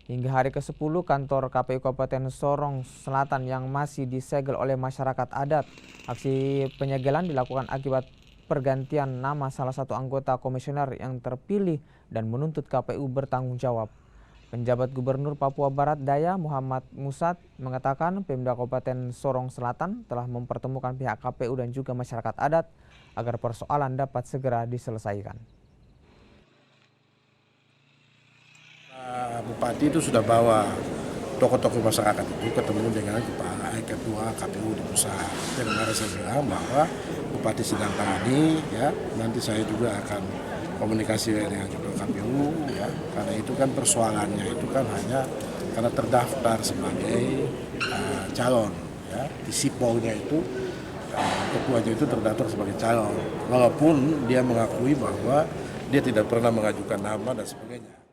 Hingga hari ke-10, kantor KPU Kabupaten Sorong Selatan yang masih disegel oleh masyarakat adat. Aksi penyegelan dilakukan akibat pergantian nama salah satu anggota komisioner yang terpilih dan menuntut KPU bertanggung jawab. Penjabat Gubernur Papua Barat Daya Muhammad Musad mengatakan Pemda Kabupaten Sorong Selatan telah mempertemukan pihak KPU dan juga masyarakat adat agar persoalan dapat segera diselesaikan. Bupati itu sudah bawa tokoh-tokoh masyarakat itu ketemu dengan ketua KPU di pusat. Dan kemarin saya bilang bahwa Bupati sedang tangani, ya nanti saya juga akan komunikasi dengan ketua KPU, ya karena itu kan persoalannya itu kan hanya karena terdaftar sebagai calon, ya di sipolnya itu ketuanya itu terdaftar sebagai calon, walaupun dia mengakui bahwa dia tidak pernah mengajukan nama dan sebagainya.